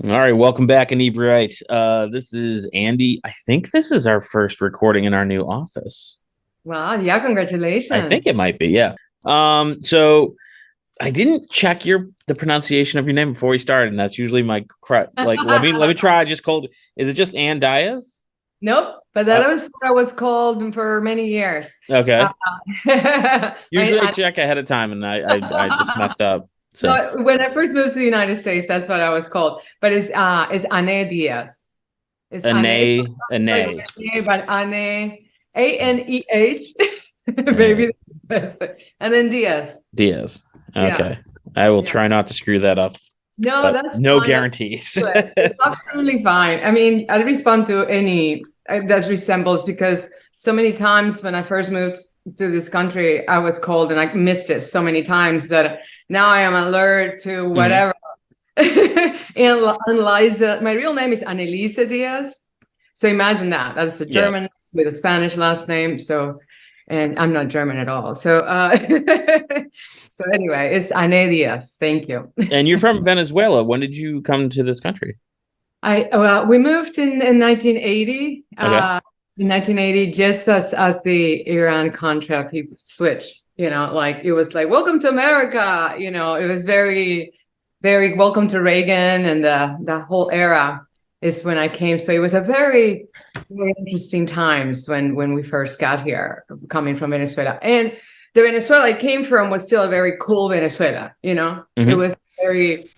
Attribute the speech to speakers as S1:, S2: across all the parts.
S1: All right, welcome back, Inebri-art. This is Andy. I think this is our first recording in our new office.
S2: Wow, yeah,
S1: I think
S2: congratulations.
S1: it might be, yeah. So I didn't check the pronunciation of your name before we started, and that's usually my like. Let me try. Just cold. Is it just Ane Diaz?
S2: Nope, but that
S1: Oh,
S2: was what I was called for many years. Uh,
S1: okay. Usually I
S2: I,
S1: check ahead of time, and I just messed up. So
S2: no, when I first moved to the United States, that's what I was called. But it's Ane Diaz. It's Ane, like
S1: Ane,
S2: Ane, but Ane, Aneh, maybe
S1: Ane
S2: that's the best way. And then Diaz.
S1: Diaz.
S2: Yeah,
S1: Okay, I will
S2: yeah.
S1: try not to screw that up,
S2: No,
S1: but
S2: that's
S1: no
S2: fine.
S1: guarantees.
S2: It's absolutely fine. I mean, I respond to any that resembles because so many times when I first moved to this country, I was called and I missed it so many times that now I am alert to
S1: Mhm.
S2: whatever. And Liza, my real name is Annelise Diaz. So imagine that. That's a
S1: Yeah.
S2: German with a Spanish last name. So, and I'm not German at all. So, so anyway, it's Ane Diaz. Thank you.
S1: And you're from Venezuela. When did you come to this country?
S2: We moved in 1980.
S1: Okay.
S2: In 1980, just as the Iran contract he switched. Like it was like welcome to America. It was very, very welcome to Reagan and the whole era is when I came. So it was a very, very interesting times when we first got here, coming from Venezuela. And the Venezuela I came from was still a very cool Venezuela. It
S1: Hmm.
S2: was very.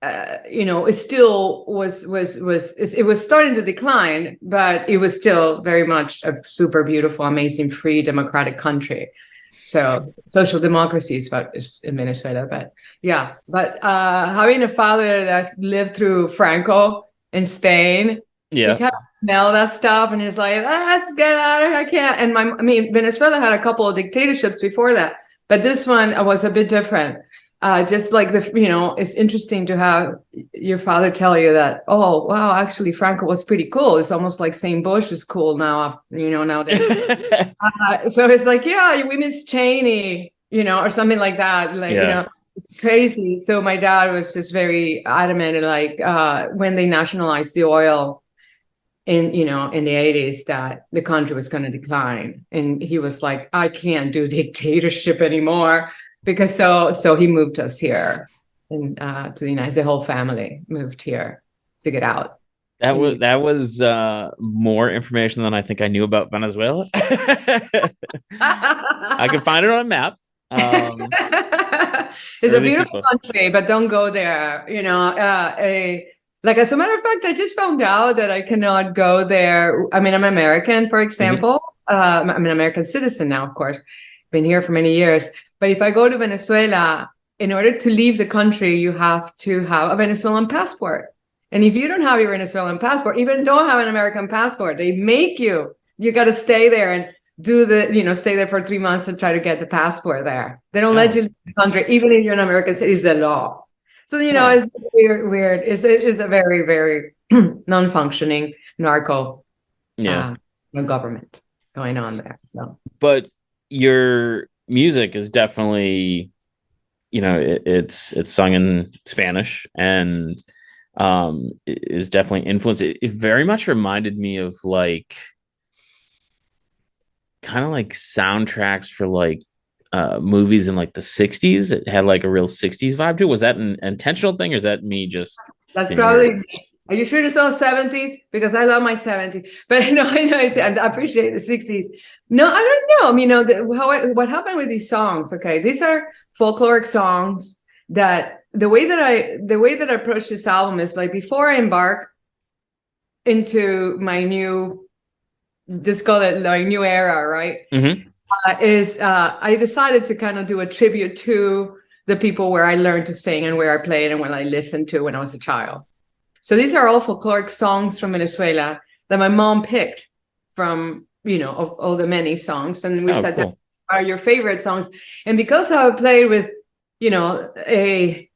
S2: It still it was starting to decline, but it was still very much a super beautiful, amazing, free, democratic country. So social democracy is what is in Venezuela. But yeah, having a father that lived through Franco in Spain, you
S1: Yeah.
S2: kind of smell that stuff, and it's like, let's get out of here. I can't. And I mean, Venezuela had a couple of dictatorships before that, but this one was a bit different. Just like it's interesting to have your father tell you that, oh, wow, actually, Franco was pretty cool. It's almost like St. Bush is cool now, nowadays. So it's like, yeah, we miss Cheney, or something like that. Like,
S1: Yeah.
S2: it's crazy. So my dad was just very adamant, like when they nationalized the oil in the 80s, that the country was going to decline. And he was like, I can't do dictatorship anymore because so he moved us here and to the United. The whole family moved here to get out. And
S1: That was more information than I think I knew about Venezuela. I can find it on a map.
S2: it's a
S1: Really
S2: beautiful
S1: people.
S2: country, but don't go there. Like as a matter of fact, I just found out that I cannot go there. I mean, I'm American, for
S1: Hmm.
S2: example. I'm an American citizen now, of course. Been here for many years. But if I go to Venezuela, in order to leave the country, you have to have a Venezuelan passport. And if you don't have your Venezuelan passport, even don't have an American passport, they make you got to stay there and stay there for 3 months and try to get the passport there. They don't let
S1: Oh,
S2: you leave the country, even if you're an American citizen, it's the law. So,
S1: huh.
S2: it's weird. It's a very, very non-functioning narco
S1: Yeah.
S2: uh, government going on there. So,
S1: But your music is definitely, it's sung in Spanish and is definitely influenced. It very much reminded me of like kind of like soundtracks for like movies in like the 60s. It had like a real 60s vibe to it. Was that an intentional thing or is that me just
S2: that's
S1: being weird?
S2: probably me. Are you sure it's all 70s? Because I love my 70s. But no, I know I appreciate the 60s. No, I don't know. I mean, what happened with these songs? Okay, these are folkloric songs that the way that I approach this album is like before I embark into my new, let's call it like new era, right?
S1: Hmm.
S2: Is I decided to kind of do a tribute to the people where I learned to sing and where I played and when I listened to when I was a child. So these are all folkloric songs from Venezuela that my mom picked from, of all the many songs. And we
S1: Oh,
S2: said, that
S1: cool.
S2: are your favorite songs? And because I played with, I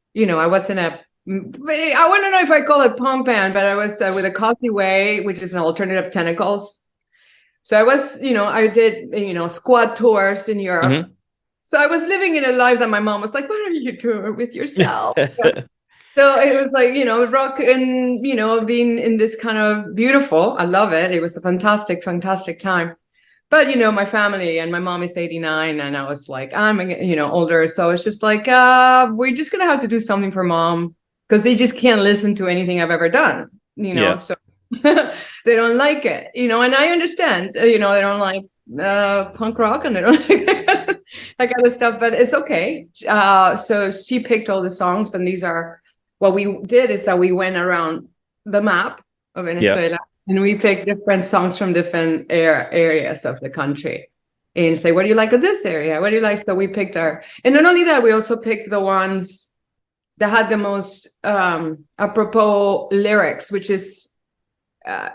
S2: was in a, I wouldn't know if I call it punk band, but I was with a Coffee Way, which is an alternative tentacles. So I was, I did, squad tours in Europe.
S1: Hmm.
S2: So I was living in a life that my mom was like, what are you doing with yourself? So it was like, rock and, being in this kind of beautiful, I love it. It was a fantastic, fantastic time. But, my family and my mom is 89 and I was like, I'm, older. So it's just like, we're just going to have to do something for mom because they just can't listen to anything I've ever done,
S1: Yeah.
S2: so they don't like it, and I understand, they don't like punk rock and they don't like that kind of stuff, but it's okay. So she picked all the songs, and these are what we did is that we went around the map of
S1: Yeah.
S2: Venezuela and we picked different songs from different areas of the country and say, what do you like of this area? What do you like? So we picked and not only that, we also picked the ones that had the most apropos lyrics, which is,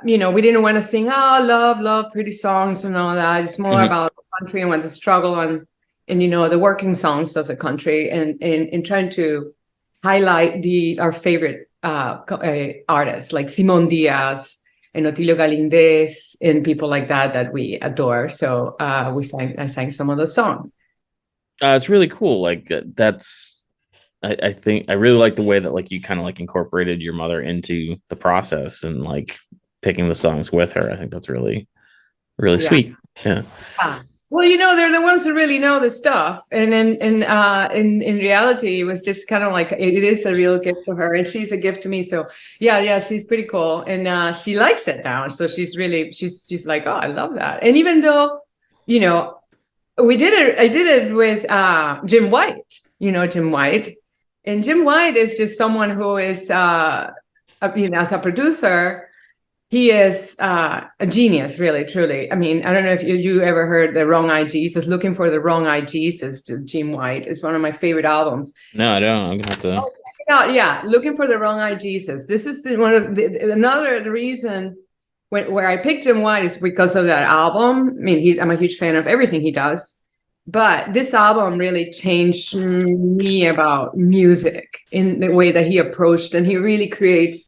S2: we didn't want to sing, love, pretty songs and all that. It's more about the country and what the struggle and the working songs of the country and trying to highlight our favorite artists like Simon Diaz and Otilio Galindez and people like that we adore. So I sang some of those songs.
S1: It's really cool. Like that's, I think I really like the way that like you kind of like incorporated your mother into the process and like picking the songs with her. I think that's really, really sweet. Yeah.
S2: Well, they're the ones who really know the stuff, and in reality, it was just kind of like it is a real gift to her, and she's a gift to me. So yeah, she's pretty cool, and she likes it now. So she's like, oh, I love that. And even though, I did it with Jim White. Jim White, and Jim White is just someone who is, as a producer. He is a genius, really, truly. I mean, I don't know if you ever heard The Wrong Eye Jesus. Looking for the Wrong Eye Jesus, Jim White, is one of my favorite albums.
S1: No, I don't. I'm gonna have to.
S2: Yeah, Looking for the Wrong Eye Jesus. This is one of another reason where I picked Jim White is because of that album. I mean, I'm a huge fan of everything he does, but this album really changed me about music in the way that he approached, and he really creates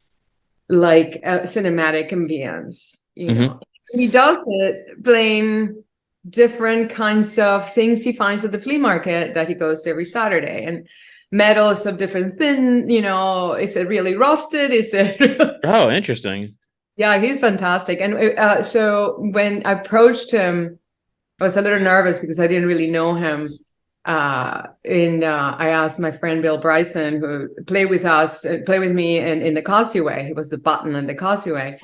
S2: like a cinematic ambience. He does it playing different kinds of things he finds at the flea market that he goes every Saturday, and metals of different thin, is it really rusted, is it
S1: Oh, interesting.
S2: Yeah, he's fantastic. And so when I approached him, I was a little nervous because I didn't really know him. I asked my friend Bill Bryson, who played with me in the Causeway. He was the button in the Causeway.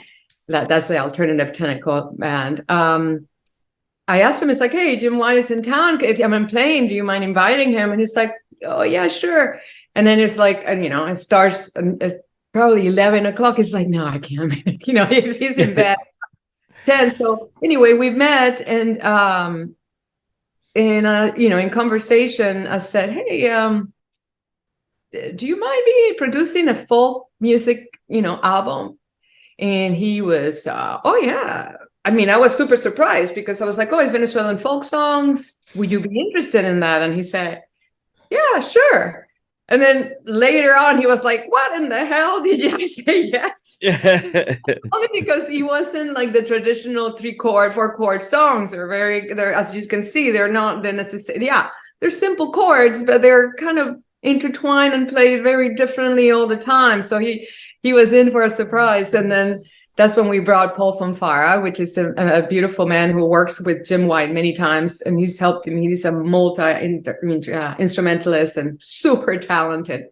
S2: That's the alternative technical band. I asked him, it's like, hey, Jim White is in town. If I'm playing, do you mind inviting him? And he's like, oh yeah, sure. And then it's like, it starts at probably 11 o'clock. He's like, no, I can't. He's in bed. 10. So anyway, we met and in conversation, I said, hey, do you mind me producing a folk music, album? And he was, oh yeah. I mean, I was super surprised because I was like, oh, it's Venezuelan folk songs. Would you be interested in that? And he said, yeah, sure. And then later on, he was like, what in the hell did you say yes? Only because he wasn't like the traditional 3-chord, 4-chord songs. They're, as you can see, they're not the necessary. Yeah, they're simple chords, but they're kind of intertwined and played very differently all the time. So he was in for a surprise. And then that's when we brought Paul Fonfara, which is a beautiful man who works with Jim White many times, and he's helped him. He's a multi-instrumentalist and super talented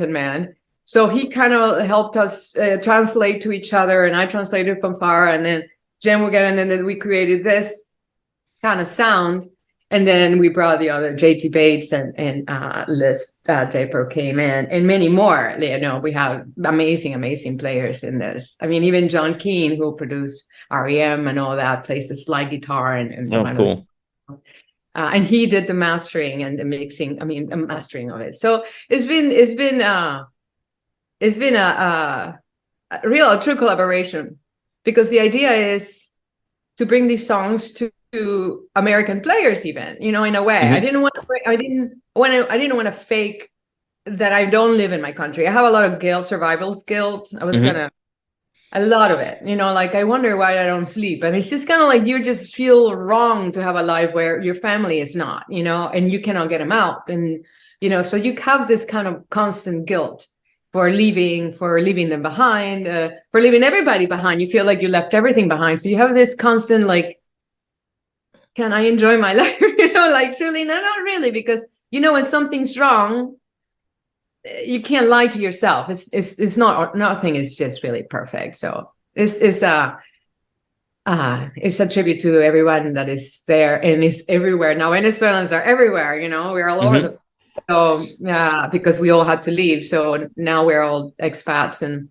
S2: man. So he kind of helped us translate to each other, and I translated Fonfara, and then Jim would get in, and then we created this kind of sound. And then we brought the other JT Bates and Liz Draper came in, and many more. We have amazing players in this. I mean, even John Keane, who produced REM and all that, plays the slide guitar and
S1: cool.
S2: And he did the mastering and the mixing. The mastering of it. So it's been a true collaboration, because the idea is to bring these songs to American players, even, in a way. I didn't want to fake that I don't live in my country. I have a lot of survival guilt. I was gonna A lot of it, like I wonder why I don't sleep. And it's just kind of like you just feel wrong to have a life where your family is not, and you cannot get them out. And, so you have this kind of constant guilt for leaving them behind, for leaving everybody behind. You feel like you left everything behind. So you have this constant, like, can I enjoy my life? Like truly, no, not really, because, when something's wrong, you can't lie to yourself. It's not, nothing is just really perfect. So it's a tribute to everyone that is there and is everywhere. Now Venezuelans are everywhere, we're all over the, so yeah, because we all had to leave. So now we're all expats, and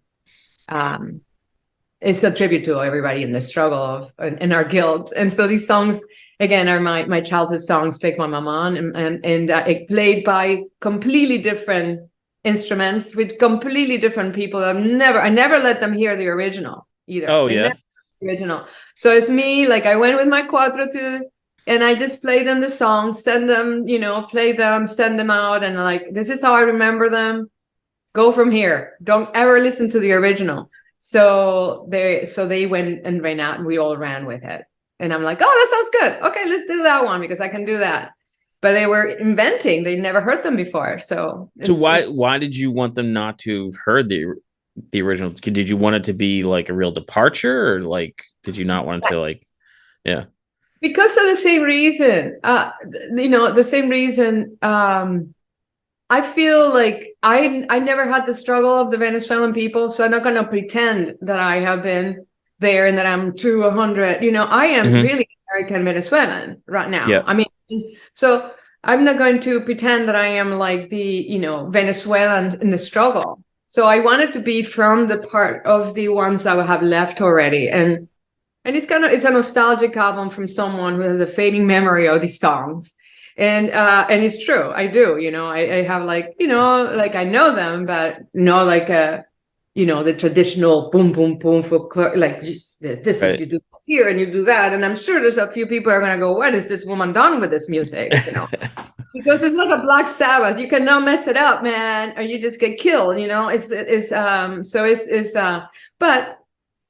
S2: it's a tribute to everybody in the struggle of and our guilt. And so these songs again are my childhood songs picked my mom on, and it played by completely different instruments with completely different people. I never let them hear the original either.
S1: Oh, yeah.
S2: Original. So it's me, like I went with my cuatro and I just played them the songs, send them, play them, send them out, and like, this is how I remember them. Go from here. Don't ever listen to the original. So they went and ran out, and we all ran with it. And I'm like, oh, that sounds good. Okay, let's do that one because I can do that. But they were inventing; they never heard them before. So
S1: why did you want them not to have heard the original? Did you want it to be like a real departure, or like did you not want it to like, yeah?
S2: Because of the same reason, the same reason. I feel like I never had the struggle of the Venezuelan people, so I'm not going to pretend that I have been there and that I'm true 100. I am really American Venezuelan right now.
S1: Yeah.
S2: I mean, so I'm not going to pretend that I am like the, Venezuelan in the struggle. So I wanted to be from the part of the ones that have left already. And it's a nostalgic album from someone who has a fading memory of these songs. And it's true. I do, I have like, like I know them, but like the traditional boom, boom, boom folklore, like this is, you do this here and you do that. And I'm sure there's a few people are going to go, what is this woman done with this music? Because it's like a Black Sabbath. You cannot mess it up, man, or you just get killed, but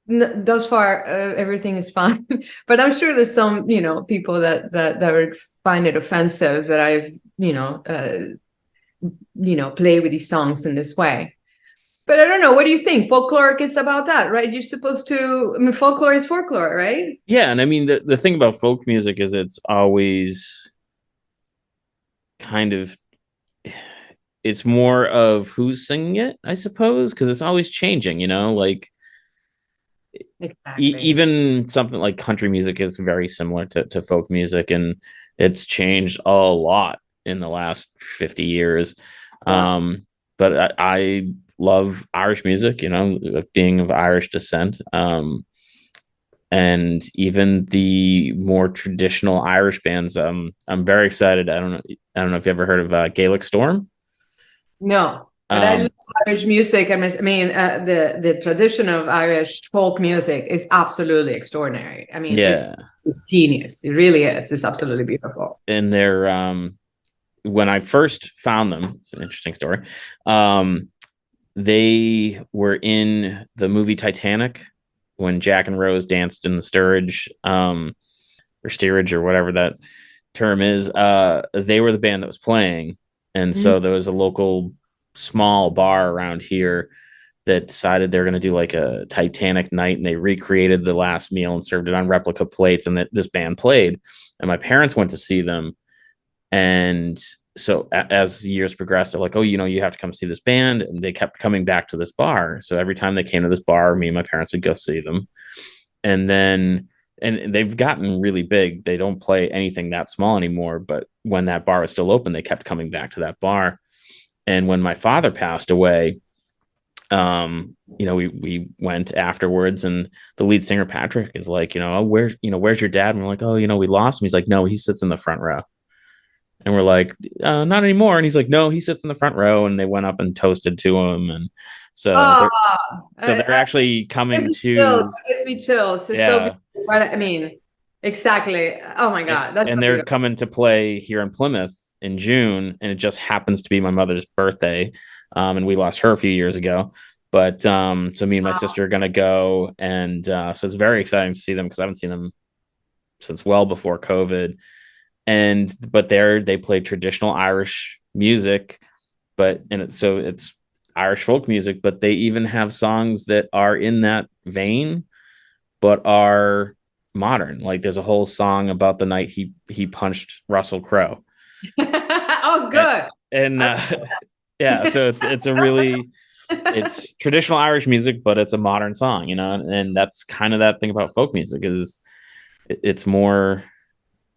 S2: thus far, everything is fine. But I'm sure there's some, people that would find it offensive that I've, play with these songs in this way. But I don't know. What do you think? Folkloric is about that, right? You're supposed to. I mean, folklore is folklore, right?
S1: Yeah, and I mean the thing about folk music is it's always kind of, it's more of who's singing it, I suppose, because it's always changing. Like.
S2: Exactly.
S1: Even something like country music is very similar to folk music, and it's changed a lot in the last 50 years. But I love Irish music, being of Irish descent. And even the more traditional Irish bands, I'm very excited. I don't know if you ever heard of Gaelic Storm.
S2: No. But I love Irish music. I mean, the tradition of Irish folk music is absolutely extraordinary. I mean, it's genius. It really is. It's absolutely beautiful.
S1: And they're when I first found them, it's an interesting story. They were in the movie Titanic when Jack and Rose danced in the steerage, or steerage, or whatever that term is. They were the band that was playing, and so there was a local small bar around here that decided they're going to do like a Titanic night, and they recreated the last meal and served it on replica plates, and this band played, and my parents went to see them. And so as the years progressed, they're like, oh, you have to come see this band, and they kept coming back to this bar. So every time they came to this bar, me and my parents would go see them. And then they've gotten really big. They don't play anything that small anymore, but when that bar was still open, they kept coming back to that bar. And when my father passed away, we went afterwards, and the lead singer Patrick is like, oh, where's your dad? And we're like, oh, we lost him. He's like, no, he sits in the front row. And we're like, not anymore. And he's like, no, he sits in the front row. And they went up and toasted to him. And so they're actually coming to.
S2: It gives me chills. It's so beautiful. I mean, exactly. Oh my God.
S1: And they're coming to play here in Plymouth in June, and it just happens to be my mother's birthday, and we lost her a few years ago. But so me and my sister are gonna go, and so it's very exciting to see them because I haven't seen them since well before COVID. And but they play traditional Irish music, so it's Irish folk music, but they even have songs that are in that vein, but are modern. Like there's a whole song about the night he punched Russell Crowe.
S2: Oh,
S1: And,
S2: good.
S1: and yeah, so it's a really it's traditional Irish music, but it's a modern song, and that's kind of that thing about folk music is it's more,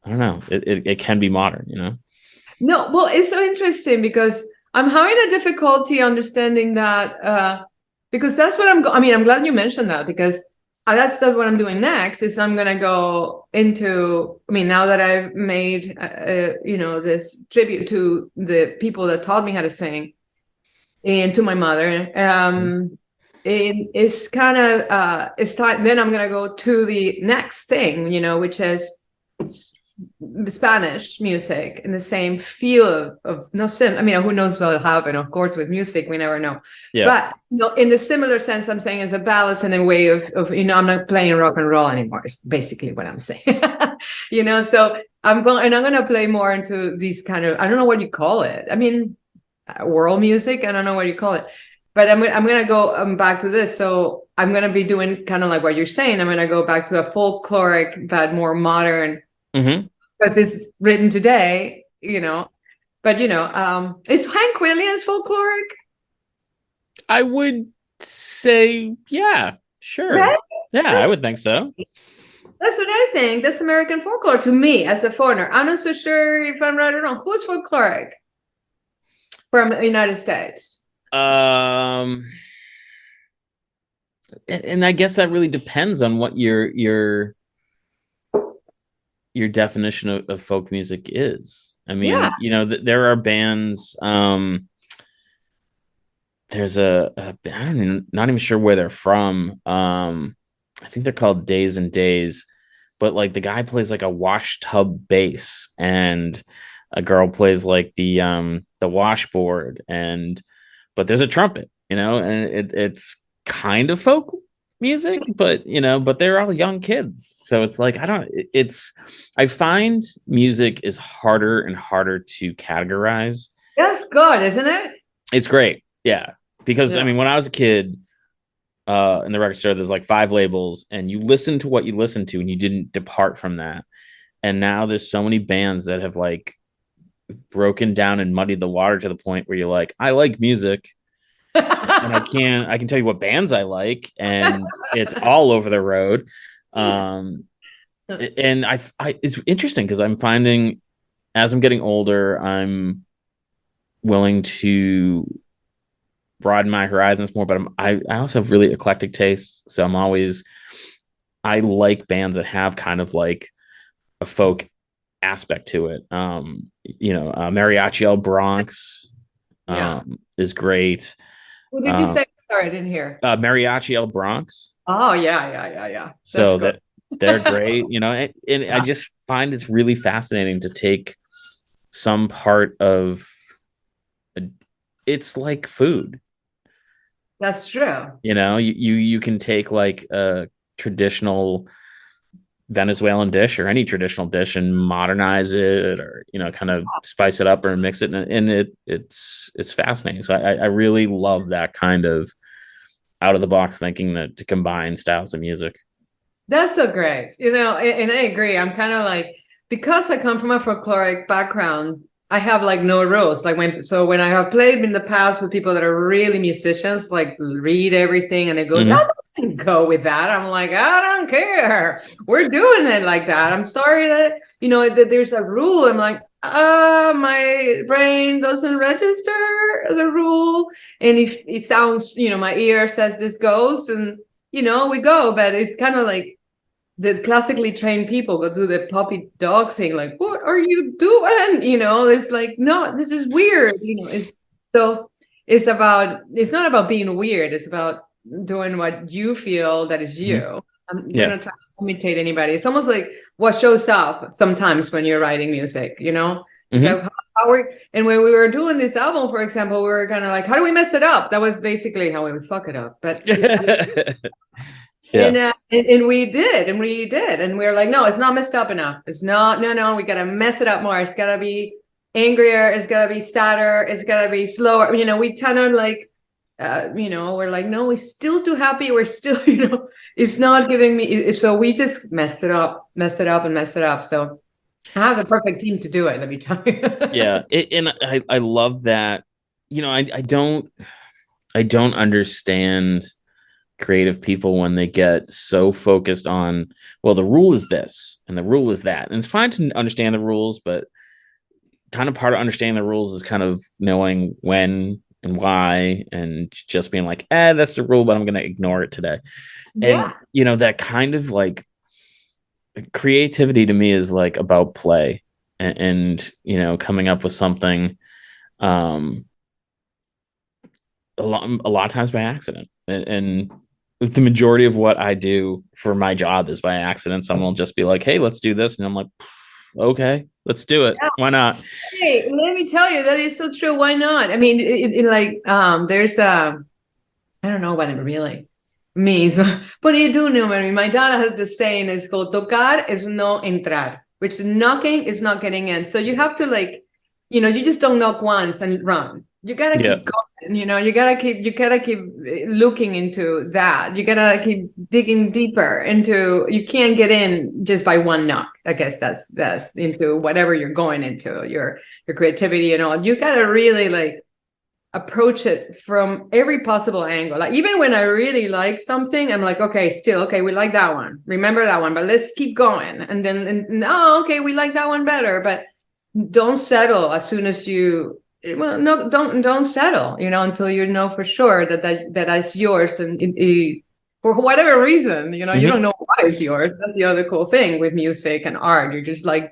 S1: I don't know, it can be modern.
S2: No, well, it's so interesting because I'm having a difficulty understanding that because that's what I mean, I'm glad you mentioned that because that's what I'm doing next is I'm gonna go into. I mean, now that I've made this tribute to the people that taught me how to sing and to my mother. It's kind of it's time. Then I'm gonna go to the next thing, which is Spanish music in the same feel of no sim. I mean, who knows what will happen? Of course, with music, we never know.
S1: Yeah.
S2: But in the similar sense, I'm saying as a balance and a way of I'm not playing rock and roll anymore. Is basically what I'm saying. So I'm gonna play more into these kind of, I don't know what you call it. I mean, world music. I don't know what you call it, but I'm gonna go back to this. So I'm gonna be doing kind of like what you're saying. I'm gonna go back to a folkloric but more modern.
S1: Mm-hmm.
S2: Because it's written today, but is Hank Williams folkloric?
S1: I would say, yeah, sure.
S2: Right?
S1: Yeah, I
S2: That's,
S1: would think so.
S2: that's what I think. That's American folklore to me as a foreigner. I'm not so sure if I'm right or wrong. Who's folkloric from the United States?
S1: And I guess that really depends on what your definition of folk music is. I mean,
S2: Yeah.
S1: there are bands. There's not even sure where they're from. I think they're called Days and Days, but like the guy plays like a wash tub bass, and a girl plays like the washboard, but there's a trumpet, and it's kind of folk music, but they're all young kids, so it's like I find music is harder and harder to categorize.
S2: That's good, isn't it?
S1: It's great, yeah, because I
S2: Yeah.
S1: mean, when I was a kid, in the record store, there's like 5 labels, and you listen to what you listen to, and you didn't depart from that. And now there's so many bands that have like broken down and muddied the water to the point where you're like, I like music, and I can tell you what bands I like, and it's all over the road. And it's interesting because I'm finding as I'm getting older, I'm willing to broaden my horizons more, but I also have really eclectic tastes, so I like bands that have kind of like a folk aspect to it. Mariachi El Bronx
S2: Yeah.
S1: is great.
S2: What did you say? Sorry, I didn't hear.
S1: Mariachi El Bronx.
S2: Oh, yeah. That's
S1: So
S2: good.
S1: that they're great, and I
S2: Yeah.
S1: just find it's really fascinating to take some part of it's like food.
S2: That's true.
S1: You can take like a traditional Venezuelan dish or any traditional dish and modernize it, or kind of spice it up or mix it, and it's fascinating. So I really love that kind of out of the box thinking to combine styles of music.
S2: That's so great. And I agree. I'm kind of like, because I come from a folkloric background, I have like no rules. Like when I have played in the past with people that are really musicians, like read everything and they go, that doesn't go with that. I'm like, I don't care. We're doing it like that. I'm sorry that, that there's a rule. I'm like, my brain doesn't register the rule. And if it sounds, my ear says this goes, and, we go, but it's kind of like, the classically trained people go do the puppy dog thing, like, what are you doing? It's like, no, this is weird. It's not about being weird. It's about doing what you feel that is you.
S1: Mm-hmm.
S2: I'm
S1: Yeah.
S2: not trying to imitate anybody. It's almost like what shows up sometimes when you're writing music, It's
S1: Hmm.
S2: like how we and when we were doing this album, for example, we were kind of like, how do we mess it up? That was basically how we would fuck it up. But
S1: Yeah.
S2: and we did, and we were like, no, it's not messed up enough. It's not, no, we gotta mess it up more. It's gotta be angrier. It's gotta be sadder. It's gotta be slower. We kind of like, we're like, no, we're still too happy. We're still, it's not giving me. So we just messed it up, and messed it up. So I have the perfect team to do it. Let me tell you.
S1: Yeah. And I love that. I don't understand creative people when they get so focused on, well, the rule is this and the rule is that. And it's fine to understand the rules, but kind of part of understanding the rules is kind of knowing when and why, and just being like, that's the rule, but I'm going to ignore it today. And,
S2: Yeah.
S1: that kind of like creativity to me is like about play and coming up with something um, a lot of times by accident. And the majority of what I do for my job is by accident. Someone will just be like, hey, let's do this. And I'm like, okay, let's do it. Why not?
S2: Hey, let me tell you, that is so true. Why not? I mean, like, there's I don't know what it really means, but you do know. I mean, my dad has the saying, it's called tocar es no entrar, which knocking is not getting in. So you have to like, you just don't knock once and run. You gotta
S1: Yeah.
S2: keep going. You gotta keep looking into that. You gotta keep digging deeper into. You can't get in just by one knock. I guess that's into whatever you're going into, your creativity and all. You gotta really like approach it from every possible angle. Like even when I really like something, I'm like, okay, still okay, we like that one. Remember that one, but let's keep going. And then no, okay, we like that one better, but don't settle as soon as you no, don't settle, until you know for sure that's yours and for whatever reason, you
S1: Mm-hmm.
S2: don't know why it's yours. That's the other cool thing with music and art. You're just like,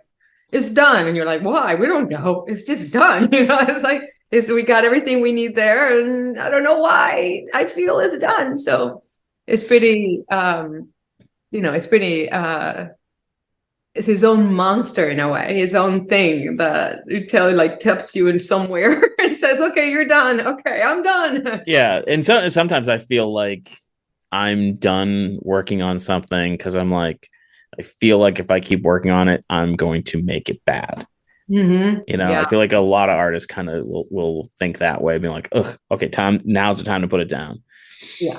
S2: it's done, and you're like, why? We don't know. It's just done. It's like we got everything we need there, and I don't know why I feel it's done. So it's pretty, it's pretty. It's his own monster in a way, his own thing that taps you in somewhere and says, "Okay, you're done. Okay, I'm done."
S1: Yeah. And sometimes I feel like I'm done working on something because I'm like, I feel like if I keep working on it, I'm going to make it bad. I
S2: Yeah,
S1: feel like a lot of artists kind of will think that way, being like, ugh, okay, now's the time to put it down.
S2: yeah.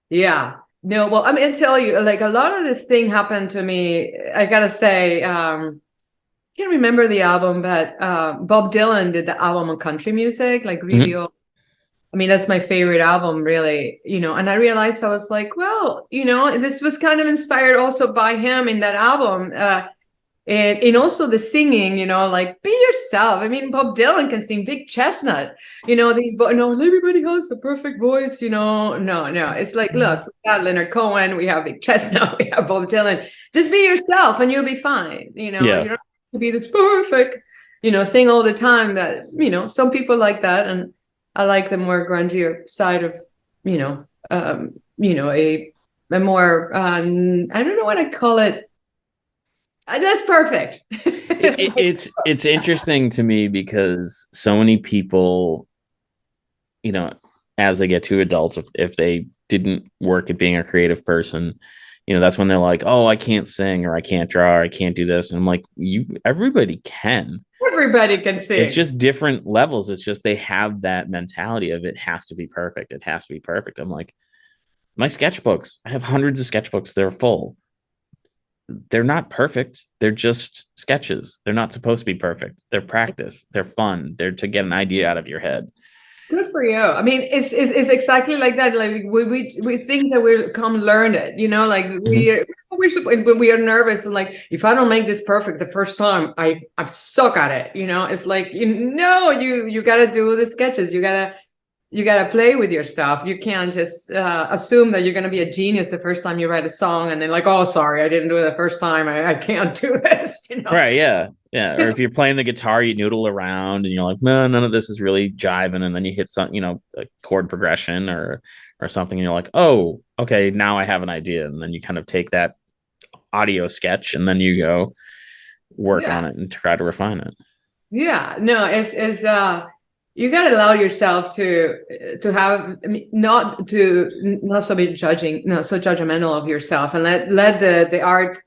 S2: Yeah. No, well, I mean, I tell you, like a lot of this thing happened to me. I gotta say, I can't remember the album, but Bob Dylan did the album on country music, like really
S1: Mm-hmm.
S2: old. I mean, that's my favorite album, really, and I realized I was like, well, this was kind of inspired also by him in that album. And also the singing, like be yourself. I mean, Bob Dylan can sing Big Chestnut, but no, everybody has the perfect voice, no. It's like, look, we got Leonard Cohen, we have Big Chestnut, we have Bob Dylan. Just be yourself and you'll be fine. You
S1: Yeah.
S2: don't have to be this perfect, thing all the time that, some people like that. And I like the more grungier side of, a more, I don't know what I call it. That's perfect.
S1: It's interesting to me because so many people, you know, as they get to adults, if they didn't work at being a creative person, that's when they're like, oh, I can't sing or I can't draw or I can't do this. And I'm like, everybody can.
S2: Everybody can
S1: It's
S2: sing.
S1: just different levels. It's just they have that mentality of it has to be perfect. It has to be perfect. I'm like, my sketchbooks, I have hundreds of sketchbooks. They're full. They're not perfect. They're just sketches. They're not supposed to be perfect. They're practice. They're fun. They're to get an idea out of your head.
S2: Good for you. I mean, it's exactly like that. Like we think that we come learn it, like
S1: Mm-hmm.
S2: when we are nervous and like if I don't make this perfect the first time, I suck at it. It's like you got to do the sketches. You gotta play with your stuff. You can't just assume that you're gonna be a genius the first time you write a song and then like, oh, sorry, I didn't do it the first time. I can't do this.
S1: Right. Yeah. Yeah. Or if you're playing the guitar, you noodle around and you're like, no, none of this is really jiving. And then you hit some, a chord progression or something. And you're like, oh, okay, now I have an idea. And then you kind of take that audio sketch and then you go work
S2: Yeah.
S1: on it and try to refine it.
S2: Yeah, no, it's you gotta allow yourself to have, I mean, not so be judging, not so judgmental of yourself, and let the art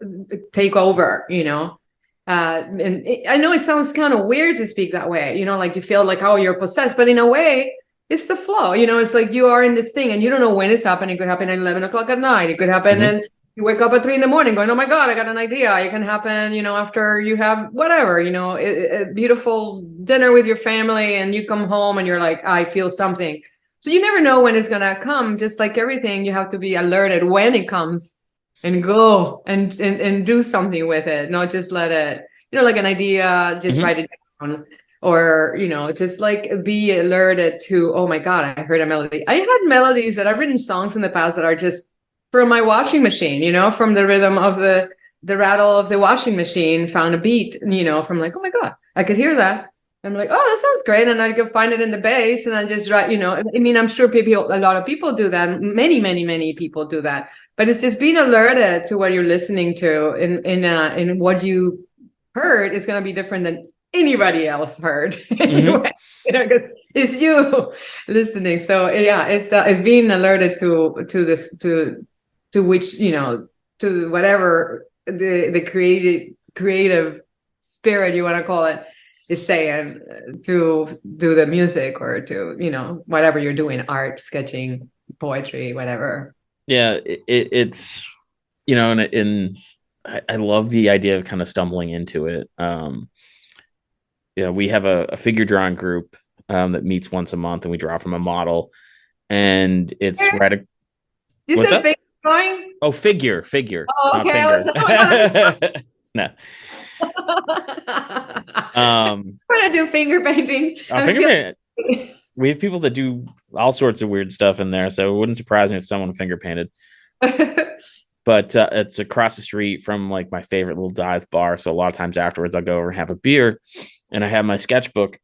S2: take over, you know. And I know it sounds kind of weird to speak that way, you know, like you feel like, oh, you're possessed, but in a way, it's the flow, you know. It's like you are in this thing, and you don't know when it's happening. It could happen at 11 o'clock at night. It could happen,
S1: Mm-hmm.
S2: and you wake up at 3 in the morning going, oh my God, I got an idea. It can happen, you know, after you have whatever, you know, a beautiful dinner with your family, and you come home and you're like, I feel something. So you never know when it's going to come. Just like everything, you have to be alerted when it comes and go and do something with it, not just let it, you know, like an idea, just
S1: Mm-hmm.
S2: write it down. Or, you know, just like be alerted to, oh my God, I heard a melody. I had melodies that I've written songs in the past that are just from my washing machine, you know, from the rhythm of the rattle of the washing machine, found a beat, you know, from like, oh my God, I could hear that. I'm like, oh, that sounds great. And I go find it in the bass and I just write, you know, I mean, I'm sure people, a lot of people do that. Many people do that. But it's just being alerted to what you're listening to in what you heard is going to be different than anybody else heard
S1: Mm-hmm.
S2: anyway, you know, because it's you listening. So yeah, it's being alerted to this to which, you know, to whatever the creative spirit you want to call it is saying, to do the music or to, you know, whatever you're doing, art, sketching, poetry, whatever.
S1: Yeah, it's you know, and I love the idea of kind of stumbling into it. Yeah, we have a figure drawing group that meets once a month, and we draw from a model, and it's right.
S2: You
S1: What's
S2: said
S1: up?
S2: fake drawing.
S1: Oh, figure,
S2: Oh,
S1: not
S2: okay. I was
S1: finger.
S2: like, oh
S1: No.
S2: I'm gonna do finger paintings. I
S1: Finger
S2: feel
S1: paint. We have people that do all sorts of weird stuff in there, so it wouldn't surprise me if someone finger painted. But it's across the street from like my favorite little dive bar, so a lot of times afterwards I'll go over and have a beer, and I have my sketchbook.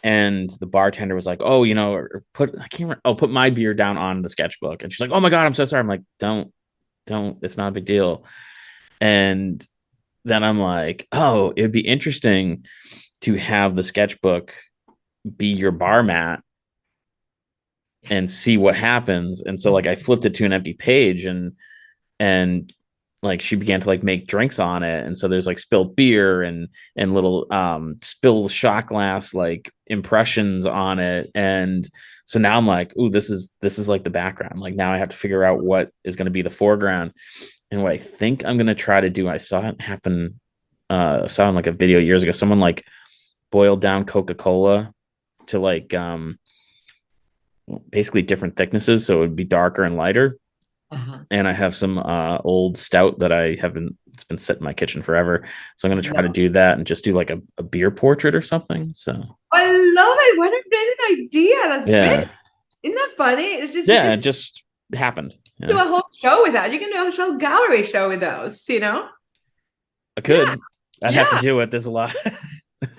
S1: And the bartender was like, "Oh, you know, or put I can't remember, oh, put my beer down on the sketchbook." And she's like, "Oh my God, I'm so sorry." I'm like, don't. It's not a big deal." And then I'm like, "Oh, it'd be interesting to have the sketchbook be your bar mat and see what happens." And so like I flipped it to an empty page, and like she began to like make drinks on it, and so there's like spilled beer and little spilled shot glass like impressions on it. And so now I'm like, ooh, this is like the background. Like now I have to figure out what is going to be the foreground. And what I think I'm going to try to do, I saw it happen, saw in like a video years ago, someone like boiled down Coca-Cola to like basically different thicknesses, so it would be darker and lighter.
S2: Uh-huh.
S1: And I have some old stout that I haven't, it's been sitting in my kitchen forever. So I'm going to try to
S2: No.
S1: do that and just do like a beer portrait or something. So
S2: I love it. What a brilliant idea. That's big.
S1: yeah.
S2: Isn't that funny? It's just you
S1: Yeah, it
S2: just
S1: just happened. You
S2: do
S1: know,
S2: a whole show with that. You can do a whole gallery show with those, you know?
S1: I
S2: Yeah,
S1: could. I'd have to
S2: yeah,
S1: do it. There's a lot.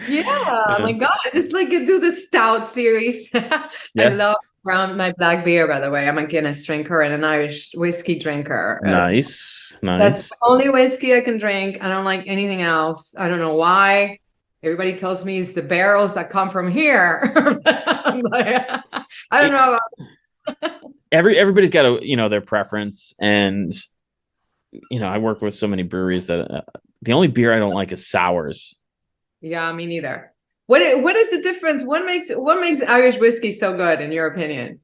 S2: yeah. Oh
S1: Yeah.
S2: my God. Just like you do the stout series. I
S1: Yeah.
S2: love brown my black beer, by the way. I'm a Guinness drinker and an Irish whiskey drinker.
S1: Nice.
S2: That's the
S1: Nice.
S2: only whiskey I can drink. I don't like anything else. I don't know why. Everybody tells me it's the barrels that come from here. I'm like, I don't
S1: It,
S2: know.
S1: everybody's got a, you know, their preference. And, you know, I work with so many breweries that the only beer I don't like is sours.
S2: Yeah, me neither. What is the difference? What makes Irish whiskey so good in your opinion?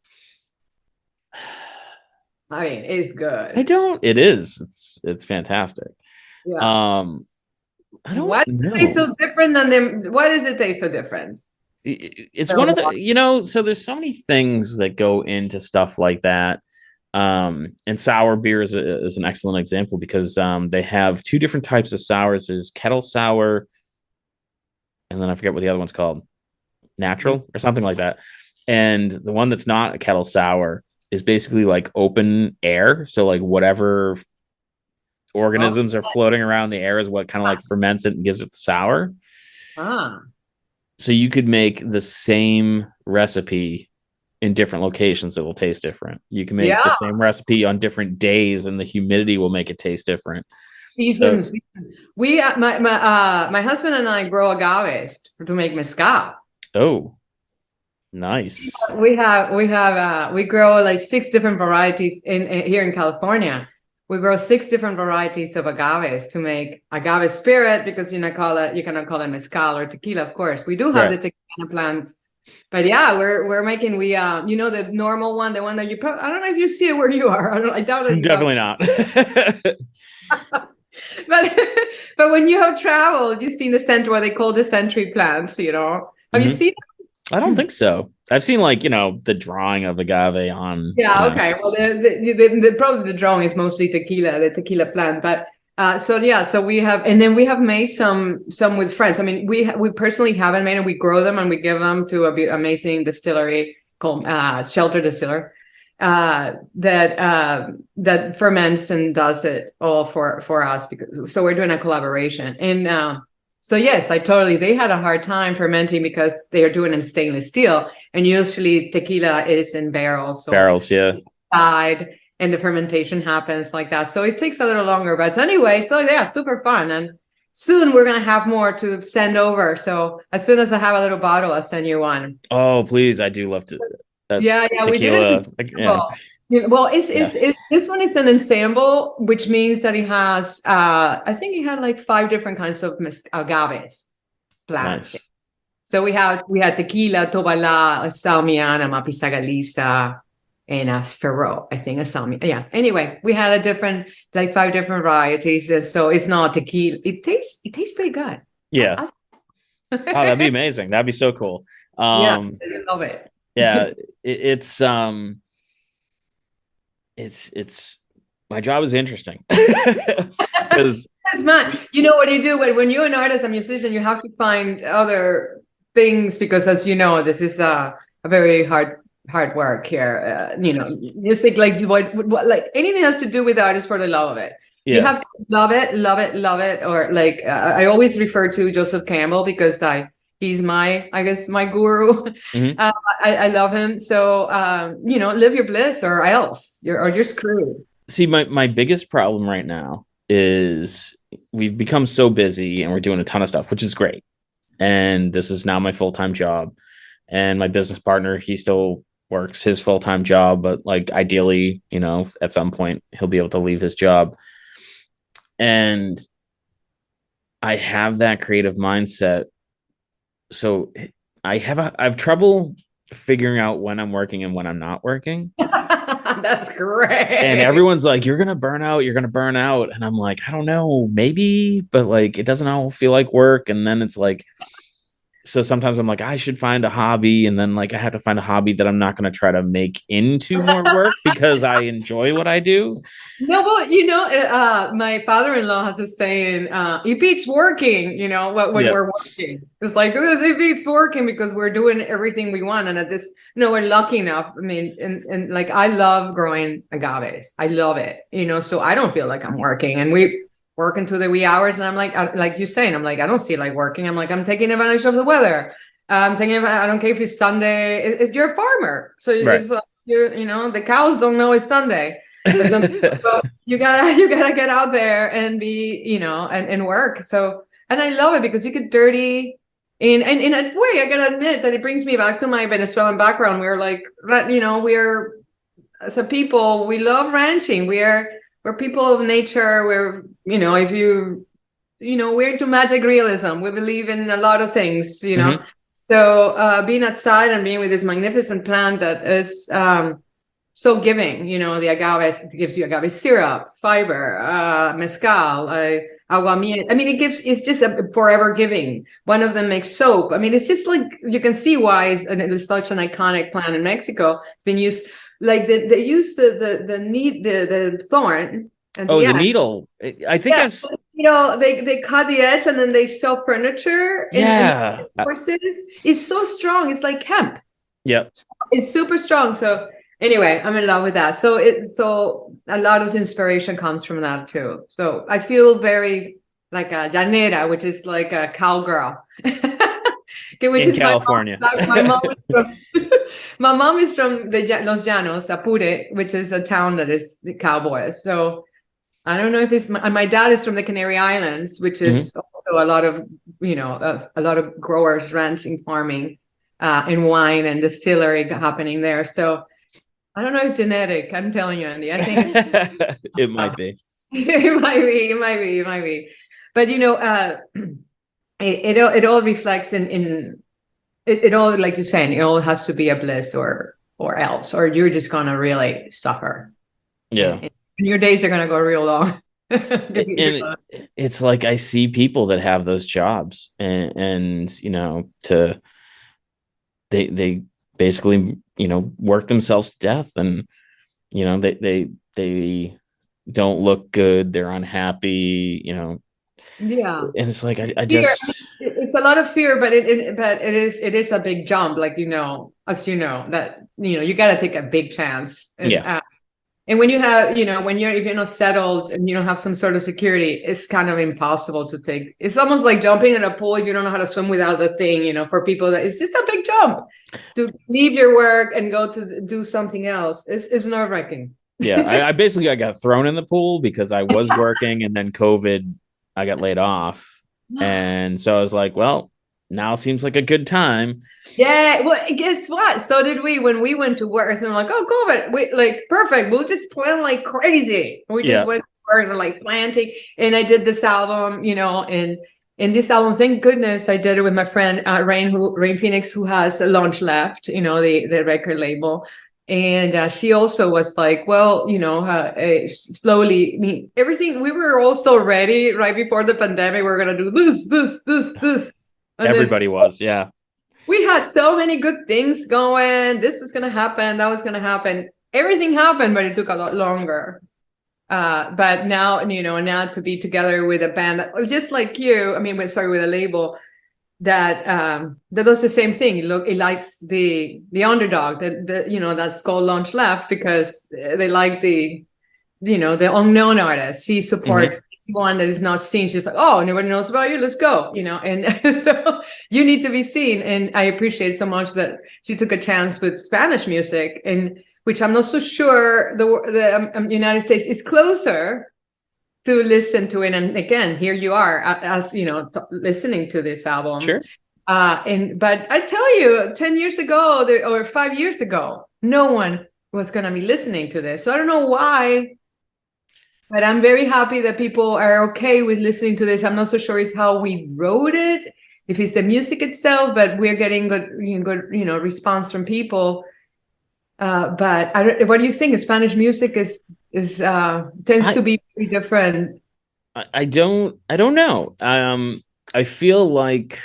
S2: I mean, it's
S1: I
S2: good.
S1: don't, it is. It's fantastic.
S2: Yeah.
S1: Um, I don't
S2: What does it taste
S1: know.
S2: so different than them? Why does it taste so different?
S1: It's one of the,
S2: So,
S1: you know, so there's so many things that go into stuff like that. And sour beer is an excellent example because they have two different types of sours. There's kettle sour, and then I forget what the other one's called, natural or something like that. And the one that's not a kettle sour is basically like open air. So like whatever
S2: oh,
S1: organisms are floating around the air is what kind of like ferments it and gives it the sour.
S2: ah,
S1: So you could make the same recipe in different locations that will taste different. You can make the
S2: yeah.
S1: same recipe on different days and the humidity will make it taste different. So,
S2: Seasons. We my husband and I grow agaves to make mezcal.
S1: oh, nice.
S2: We grow like 6 different varieties in here in California. We grow 6 different varieties of agaves to make agave spirit, because you cannot call it mezcal or tequila, of course. We do have
S1: Right.
S2: the tequila plant, but yeah, we're making the normal one, the one that you I don't know if you see it where you are. I doubt it.
S1: Definitely not.
S2: But but when you have traveled, you've seen the center, what they call the century plant. Have you
S1: Hmm.
S2: seen?
S1: I don't think so. I've seen like, the drawing of agave on,
S2: Yeah, okay. Well, probably the drawing is mostly tequila, the tequila plant. But so we have, and then we have made some with friends. I mean, we personally haven't made them. We grow them and we give them to a amazing distillery called Shelter Distiller that ferments and does it all for us, because so we're doing a collaboration. And so yes, they had a hard time fermenting because they are doing it in stainless steel, and usually tequila is in barrels, so
S1: barrels. Yeah.
S2: side, and the fermentation happens like that. So it takes a little longer, but anyway, so yeah, super fun. And soon we're gonna have more to send over. So as soon as I have a little bottle, I'll send you one.
S1: Oh, please. I do love to
S2: Yeah, we did
S1: tequila.
S2: it.
S1: Yeah.
S2: Well,
S1: Yeah.
S2: this one is an ensemble, which means that it has, I think it had like 5 different kinds of agaves plants.
S1: Nice.
S2: So we had tequila, Tobalá, Salmiana, Mapisagalisa, and Ferro, I think, a Salmiana. Yeah. Anyway, we had 5 different varieties. So it's not tequila. It tastes pretty good.
S1: Yeah. Oh, that'd be amazing. That'd be so cool.
S2: Yeah, I love it.
S1: Yeah, it's my job is interesting because
S2: That's mine. You know what you do when you're an artist, a musician, you have to find other things, because, as you know, this is a very hard work here. Music, like what like anything has to do with art is for the love of it. You
S1: yeah.
S2: have to love it, or like I always refer to Joseph Campbell, because he's I guess my guru.
S1: Mhm.
S2: I love him. So live your bliss, or else you're screwed.
S1: See, my biggest problem right now is we've become so busy and we're doing a ton of stuff, which is great. And this is now my full-time job. And my business partner, he still works his full-time job, but like ideally, at some point he'll be able to leave his job. And I have that creative mindset. So I've trouble figuring out when I'm working and when I'm not working.
S2: That's great.
S1: And everyone's like, you're gonna burn out, and I'm like, I don't know, maybe, but like it doesn't all feel like work. And then it's like, so sometimes I'm like, I should find a hobby, and then like I have to find a hobby that I'm not going to try to make into more work because I enjoy what I do.
S2: No, well, my father-in-law has a saying, it beats working, when
S1: Yeah.
S2: we're working. It's like, it beats working, because we're doing everything we want. And we're lucky enough. I mean, and like, I love growing agaves. I love it, so I don't feel like I'm working. And we work into the wee hours, and I'm like you're saying, I'm like, I don't see like working. I'm like, I'm taking advantage of the weather. I don't care if it's Sunday. You're a farmer, so
S1: Right.
S2: it's like, the cows don't know it's Sunday. So you gotta get out there and be, and work. So, and I love it because you get dirty. In a way, I gotta admit that it brings me back to my Venezuelan background. We're like, we're, as a people, we love ranching. We're people of nature. We're, if we're into magic realism. We believe in a lot of things,
S1: Mhm.
S2: So being outside and being with this magnificent plant that is so giving, the agave gives you agave syrup, fiber, mezcal, aguamiel. I mean, it's just a forever giving. One of them makes soap. I mean, it's just like, you can see why it's such an iconic plant in Mexico. It's been used, like they use the thorn. And
S1: The needle. I think
S2: they cut the edge and then they sell furniture.
S1: yeah.
S2: And horses. It's so strong. It's like hemp.
S1: Yeah.
S2: It's super strong. So anyway, I'm in love with that. So a lot of inspiration comes from that too. So I feel very like a llanera, which is like a cowgirl. Which
S1: in
S2: is
S1: California.
S2: My mom is from Los Llanos, Apure, which is a town that is the cowboys. So I don't know if it's my dad is from the Canary Islands, which
S1: Mhm.
S2: is also a lot of, a lot of growers, ranching, farming, and wine and distillery happening there. So I don't know if it's genetic. I'm telling you, Andy. I think it's
S1: It might be.
S2: it might be, it might be. But it all reflects it all, like you're saying, it all has to be a bliss or else, or you're just gonna really suffer.
S1: Yeah.
S2: And your days are gonna go real long.
S1: And it's like I see people that have those jobs and to they basically work themselves to death, and they don't look good, they're unhappy,
S2: Yeah.
S1: and it's like I
S2: Fear.
S1: just
S2: It's a lot of fear, but it is a big jump, like as you know, that you got to take a big chance.
S1: yeah.
S2: And when you have, when if you're not settled and you don't have some sort of security, it's kind of impossible to take. It's almost like jumping in a pool if you don't know how to swim without the thing. For people that it's just a big jump to leave your work and go to do something else. It's nerve-wracking.
S1: Yeah, I basically I got thrown in the pool because I was working, and then COVID, I got laid off. And so I was like, well, now seems like a good time.
S2: Yeah, well, guess what? So did we when we went to work. So I'm like, oh, COVID, we like perfect. We'll just plan like crazy. We just
S1: Yeah.
S2: went to work and like planting. And I did this album, and in this album, thank goodness I did it with my friend Rain Phoenix, who has a launch left, the record label. And she also was like, well, slowly, I mean, everything, we were also ready right before the pandemic. We're going to do this. And then
S1: Everybody was, yeah.
S2: we had so many good things going. This was going to happen. That was going to happen. Everything happened, but it took a lot longer. But now, now to be together with a band, just like you, I mean, with a label that does the same thing. Look, it likes the underdog, that's called Launch Left, because they like the unknown artist. She
S1: Mhm.
S2: supports one that is not seen. She's like, oh, nobody knows about you. Let's go. And so you need to be seen. And I appreciate so much that she took a chance with Spanish music, and which I'm not so sure the United States is closer to listen to it. And again, here you are, as listening to this album.
S1: Sure.
S2: But I tell you, 10 years ago or 5 years ago, no one was going to be listening to this. So I don't know why, but I'm very happy that people are okay with listening to this. I'm not so sure it's how we wrote it, if it's the music itself, but we're getting good response from people. But what do you think? Spanish music is tends to
S1: I
S2: be very different.
S1: I don't know. I feel like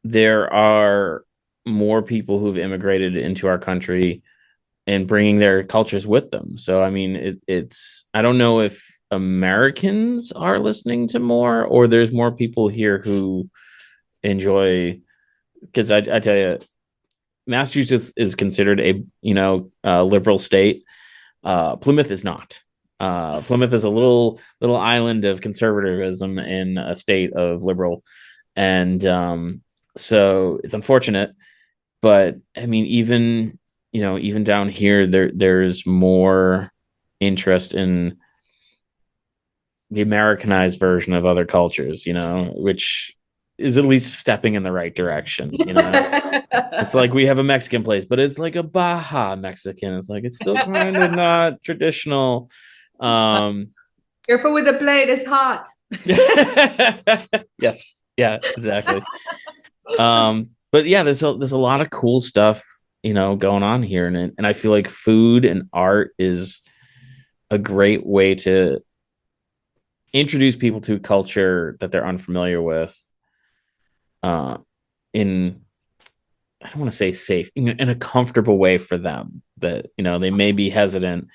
S1: there are more people who've immigrated into our country and bringing their cultures with them. So I mean, it's I don't know if Americans are listening to more, or there's more people here who enjoy, because I tell you, Massachusetts is considered a liberal state. Plymouth is not. Plymouth is a little island of conservatism in a state of liberal, and so it's unfortunate. But I mean, even down here, there's more interest in the Americanized version of other cultures, which is at least stepping in the right direction. It's like we have a Mexican place, but it's like a Baja Mexican. It's like it's still kind of not traditional. Um,
S2: Careful with the plate, it's hot.
S1: yes, yeah, exactly. But yeah, there's a lot of cool stuff, going on here, and I feel like food and art is a great way to introduce people to culture that they're unfamiliar with. In I don't want to say safe, in a comfortable way for them, that they may be hesitant,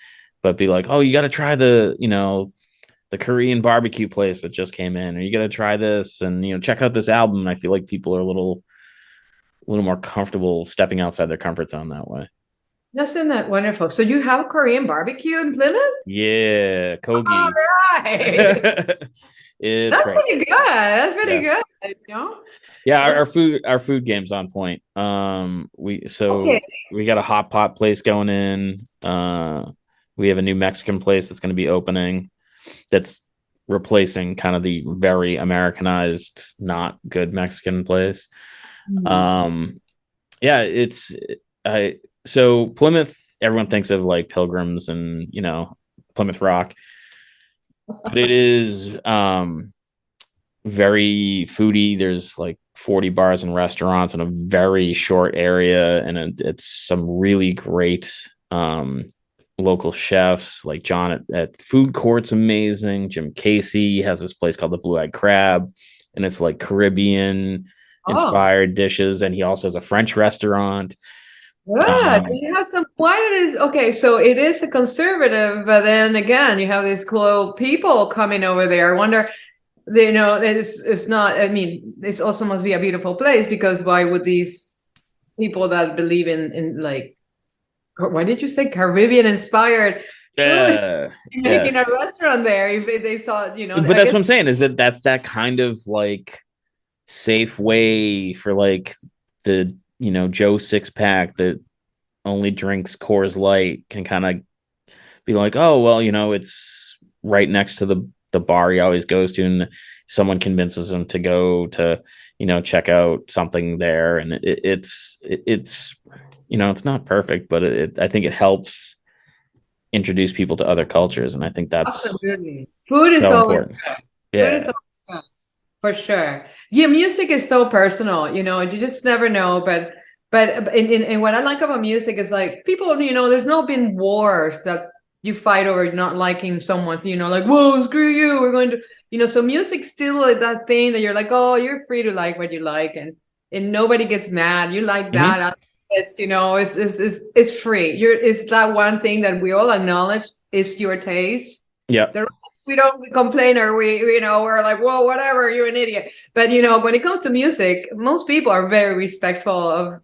S1: but be like, oh, you got to try the Korean barbecue place that just came in, or you got to try this, and check out this album. And I feel like people are a little more comfortable stepping outside their comfort zone that way.
S2: Isn't that wonderful? So you have Korean barbecue in Plymouth?
S1: Yeah,
S2: All
S1: Kogi.
S2: right.
S1: It's
S2: That's
S1: great.
S2: pretty good. That's pretty
S1: Yeah.
S2: good. You know?
S1: Yeah, our,
S2: That's
S1: our food game's on point. We
S2: okay.
S1: so we got a hot pot place going in. We have a new Mexican place that's going to be opening that's replacing kind of the very Americanized, not good Mexican place.
S2: Mhm.
S1: Um, yeah, I so Plymouth, everyone thinks of like Pilgrims and Plymouth Rock, but it is very foodie. There's like 40 bars and restaurants in a very short area, and it's some really great local chefs like John at Food Court's amazing. Jim Casey has this place called the Blue Eyed Crab, and it's like Caribbean
S2: Oh,
S1: inspired dishes. And he also has a French restaurant.
S2: yeah. Do
S1: Um,
S2: you have some? Why is okay? So it is a conservative, but then again, you have these cool people coming over there. I wonder, it's not. I mean, this also must be a beautiful place because why would these people that believe in like, why did you say Caribbean inspired food
S1: yeah,
S2: be
S1: yeah.
S2: making a restaurant there? If they thought,
S1: But
S2: I
S1: that's
S2: guess.
S1: what I'm saying is that's that kind of like safe way for like the Joe six pack that only drinks Coors Light can kind of be like, oh well, it's right next to the bar he always goes to, and someone convinces him to go to check out something there, and it's it's not perfect, but I think it helps introduce people to other cultures, and I think that's
S2: Absolutely. Food is
S1: so
S2: always
S1: important.
S2: food is
S1: Yeah.
S2: always good, for sure. Yeah, music is so personal, you just never know. But in what I like about music is like people, there's not been wars that you fight over not liking someone, like, whoa, screw you, we're going to, so music's still like that thing that you're like, oh, you're free to like what you like, and nobody gets mad. You like
S1: Hmm.
S2: that. It's free. It's that one thing that we all acknowledge is your taste.
S1: Yep.
S2: The rest, we don't complain, or we're like, whoa, whatever, you're an idiot. But when it comes to music, most people are very respectful of,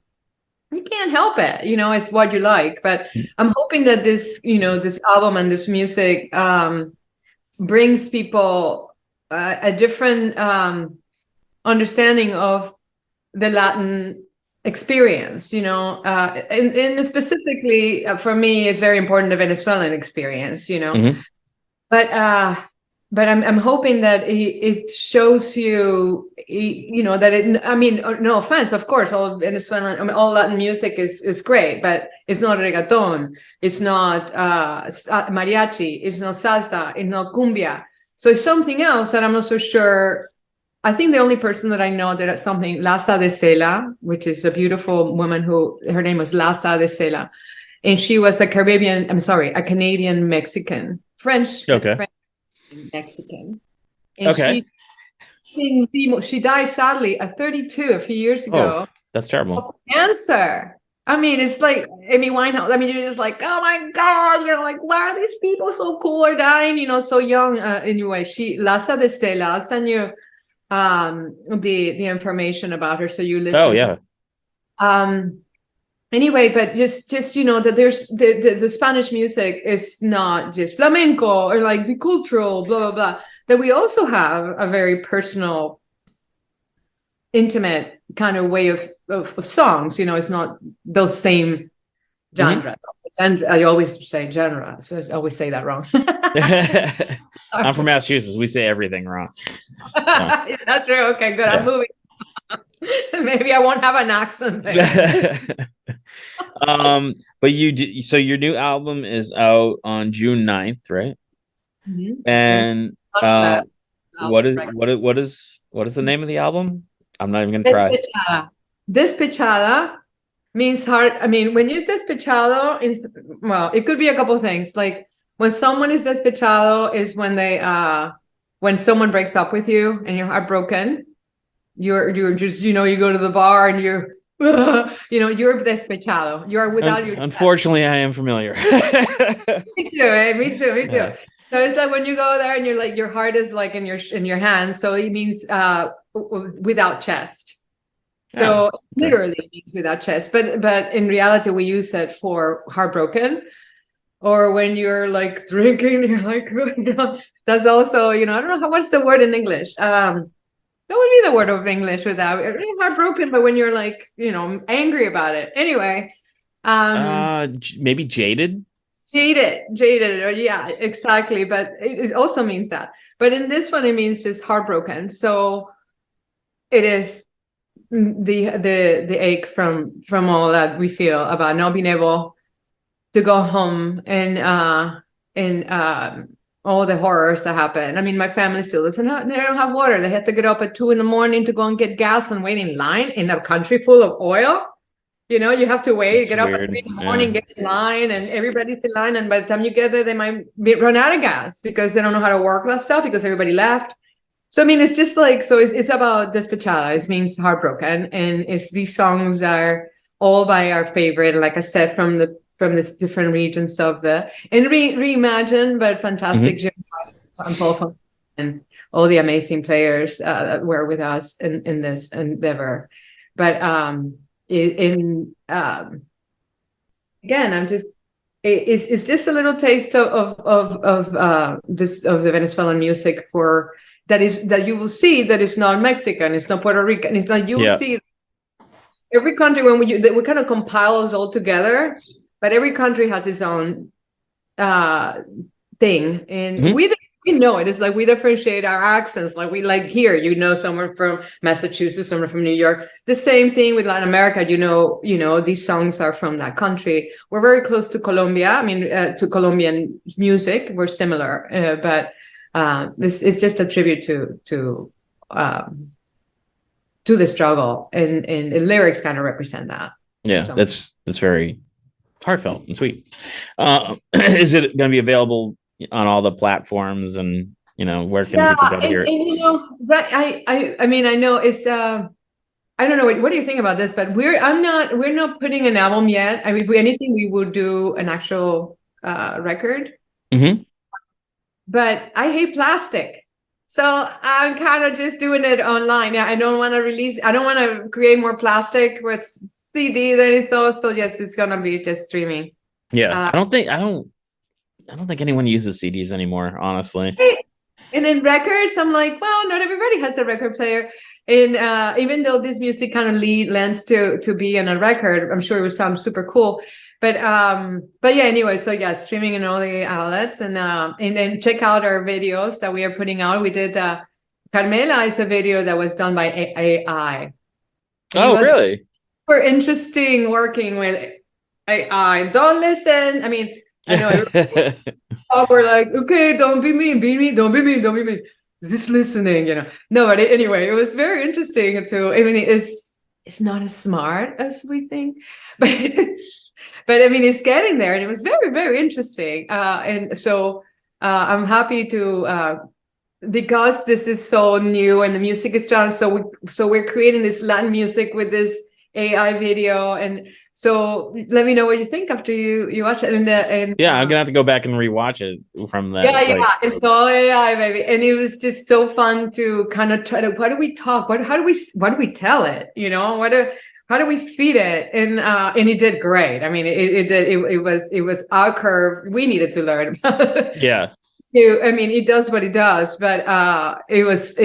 S2: you can't help it, it's what you like. But I'm hoping that this album and this music brings people a different understanding of the Latin experience, and specifically for me, it's very important the Venezuelan experience,
S1: Hmm.
S2: but I'm hoping that it shows you, that I mean, no offense, of course, all Venezuelan, I mean, all Latin music is great, but it's not reggaeton, it's not mariachi, it's not salsa, it's not cumbia. So it's something else that I'm not so sure. I think the only person that I know that something, Laza de Sela, which is a beautiful woman who, her name was Laza de Sela, and she was a Canadian Mexican, French,
S1: Okay.
S2: French Mexican, and
S1: Okay.
S2: she died sadly at 32 a few years
S1: Oh,
S2: ago
S1: that's terrible.
S2: of cancer. I mean, it's like Amy Winehouse. I mean, you're just like, oh my God, like, why are these people so cool or dying, so young? Anyway, Laza de Sela, I'll send you the information about her so you
S1: Oh
S2: listen to
S1: yeah.
S2: um anyway, but just that there's the Spanish music is not just flamenco or like the cultural blah blah blah, that we also have a very personal, intimate kind of way of songs. It's not those same
S1: Hmm.
S2: genres. And I always say genre, so I always say that wrong.
S1: I'm from Massachusetts. We say everything wrong. So
S2: Is that true? Okay, good. I'm
S1: yeah.
S2: moving. Maybe I won't have an accent there.
S1: But so your new album is out on June 9th, right?
S2: Mhm. And
S1: And
S2: launch that
S1: what
S2: album,
S1: is
S2: right?
S1: what is the name of the album? I'm not even gonna try.
S2: Despechada. Despechada means heart. I mean, when you're despechado, well, it could be a couple things. Like when someone is despechado is when someone breaks up with you and you're heartbroken. You're just, you go to the bar and you're you're despechado. You're without your chest.
S1: Unfortunately, I am familiar.
S2: Me too, eh? Me too, me too.
S1: Yeah.
S2: So it's like when you go there and you're like, your heart is like in your hand, so it means without chest.
S1: Oh,
S2: So
S1: okay.
S2: literally it means without chest, but in reality we use it for heartbroken, or when you're like drinking, you're like, that's also, I don't know what's the word in English. That would be the word of English without heartbroken, but when you're like, angry about it. Anyway, um,
S1: Maybe Jaded.
S2: jaded, or yeah, exactly. But it also means that. But in this one, it means just heartbroken. So it is the ache from all that we feel about not being able to go home, and all the horrors that happen. I mean, my family still doesn't have, they don't have water. They have to get up at 2 a.m. to go and get gas and wait in line in a country full of oil. You have to wait,
S1: That's
S2: get up at
S1: weird.
S2: 3 in the morning, get in line, and everybody's in line. And by the time you get there, they might run out of gas because they don't know how to work that stuff because everybody left. So, I mean, it's just like, so it's about Despechada. It means heartbroken. And it's these songs are all by our favorite, like I said, from the different regions of the, and reimagined, but fantastic. And Paul and all the amazing players that were with us in this endeavor. But again, I'm just, it's just a little taste of this, of the Venezuelan music that you will see that is not Mexican, it's not Puerto Rican, it's not, you will see every country when we kind of compile us all together, but every country has its own thing, and we know it. It's like we differentiate our accents, like we like here, someone from Massachusetts, someone from New York. The same thing with Latin America, these songs are from that country. We're very close to Colombia. I mean, to Colombian music, we're similar, but this is just a tribute to the struggle, and the lyrics kind of represent that.
S1: Yeah, so that's very heartfelt and sweet. Is it going to be available on all the platforms, and where can people go to hear it?
S2: Right, I mean, I know it's I don't know what do you think about this, but we're not putting an album yet. I mean, if anything, we would do an actual record. But I hate plastic, so I'm kind of just doing it online. I don't want to create more plastic with CDs or anything. So yes, it's gonna be just streaming.
S1: Yeah, I don't think anyone uses CDs anymore, honestly.
S2: And in records, I'm like, well, not everybody has a record player. And even though this music kind of lends to be on a record, I'm sure it would sound super cool. But yeah, anyway, so yeah, streaming in all the outlets, and then check out our videos that we are putting out. We did Carmela is a video that was done by AI.
S1: Oh, really?
S2: Super interesting working with AI. Don't listen. I mean, I know we're like, okay, don't be mean, don't be mean. Just listening, No, but anyway, it was very interesting I mean, it's not as smart as we think, but I mean, it's getting there, and it was very, very interesting. And so I'm happy to because this is so new and the music is done. So we're creating this Latin music with this AI video, and so let me know what you think after you watch it. And
S1: yeah, I'm gonna have to go back and rewatch it from that.
S2: Yeah, it's all AI, baby, and it was just so fun to kind of try to. What do we talk? How do we tell it? How do we feed it? And it did great. I mean, it was our curve. We needed to learn about it.
S1: Yeah.
S2: I mean, it does what it does, but it was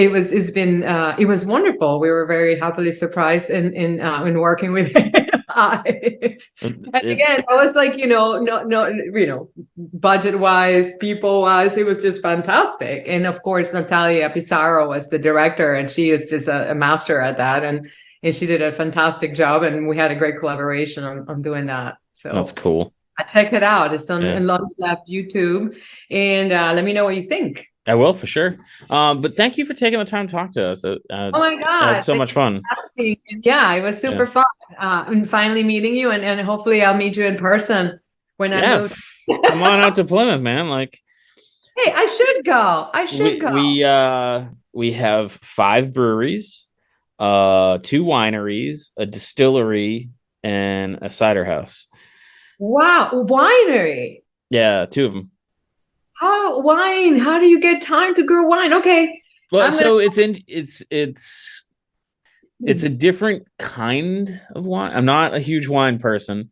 S2: wonderful. We were very happily surprised in working with AI. And again, I was like, no, budget wise, people wise, it was just fantastic. And of course, Natalia Pizarro was the director, and she is just a master at that, and she did a fantastic job, and we had a great collaboration on doing that. So
S1: that's cool.
S2: Check it out. It's on Launch Lab YouTube, and let me know what you think.
S1: I will, for sure. But thank you for taking the time to talk to us.
S2: Oh my God,
S1: it's so much fun.
S2: Yeah, it was super fun. And finally meeting you, and hopefully I'll meet you in person when I move.
S1: Come on out to Plymouth, man. Like,
S2: hey, I should go.
S1: We have 5 breweries, 2 wineries, a distillery, and a cider house.
S2: Wow, winery.
S1: Yeah, 2 of them.
S2: How do you get time to grow wine? Okay.
S1: Well, it's a different kind of wine. I'm not a huge wine person,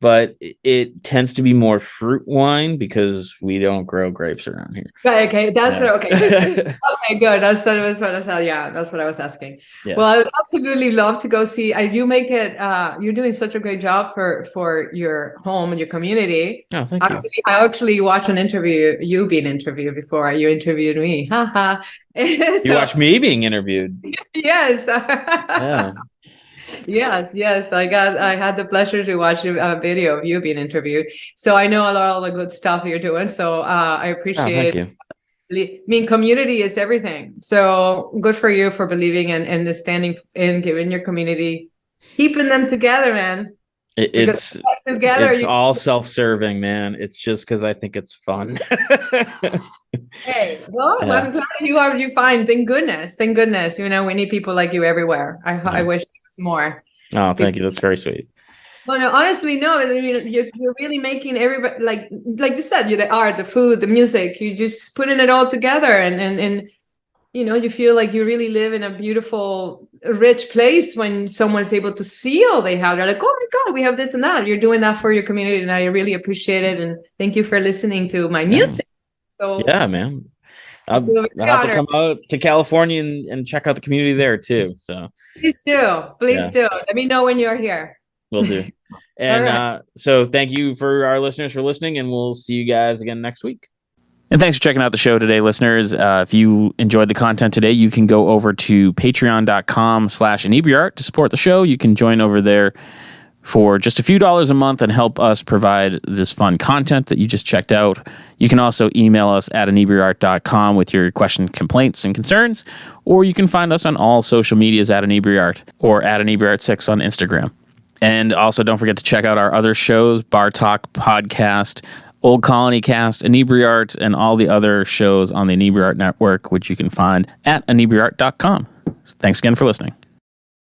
S1: but it tends to be more fruit wine because we don't grow grapes around here.
S2: Right, okay, that's
S1: Yeah.
S2: okay. Okay, good. That's what I was trying to say. Yeah, that's what I was asking.
S1: Yeah.
S2: Well, I would absolutely love to go see. You make it. You're doing such a great job for your home and your community.
S1: Oh, thank you.
S2: Actually, I actually watched an interview. You being interviewed before you interviewed me. Haha.
S1: You watched me being interviewed.
S2: Yes.
S1: Yeah.
S2: Yes. I had the pleasure to watch a video of you being interviewed. So I know a lot of the good stuff you're doing. So I
S1: Oh,
S2: appreciate.
S1: thank you.
S2: I mean, community is everything. So good for you for believing and standing in, giving your community, keeping them together, man.
S1: It's
S2: together.
S1: it's all self-serving, man. It's just because I think it's fun.
S2: Hey, well,
S1: Yeah.
S2: I'm glad you find. Thank goodness. Thank goodness. You know, we need people like you everywhere. I wish there was more.
S1: Oh, thank you. That's very sweet.
S2: Well, no, honestly, no. I mean, you're really making everybody like you said, the art, the food, the music. You just putting it all together, and you know, you feel like you really live in a beautiful, rich place when someone's able to see all they have. They're like, oh my God, we have this and that. You're doing that for your community, and I really appreciate it. And thank you for listening to my music. So
S1: yeah, man. I'll have to come out to California and check out the community there too. So
S2: please do. Please do. Let me know when you're here.
S1: Will do. And so thank you for our listeners for listening, and we'll see you guys again next week. And thanks for checking out the show today, listeners. If you enjoyed the content today, you can go over to patreon.com/Inebri-art to support the show. You can join over there for just a few dollars a month and help us provide this fun content that you just checked out. You can also email us at Inebri-art.com with your questions, complaints, and concerns, or you can find us on all social medias at Inebri-art or at Inebri-art6 on Instagram. And also don't forget to check out our other shows, Bar Talk Podcast, Old Colony Cast, Inebri-art, and all the other shows on the Inebri-art Network, which you can find at Inebri-art.com. Thanks again for listening.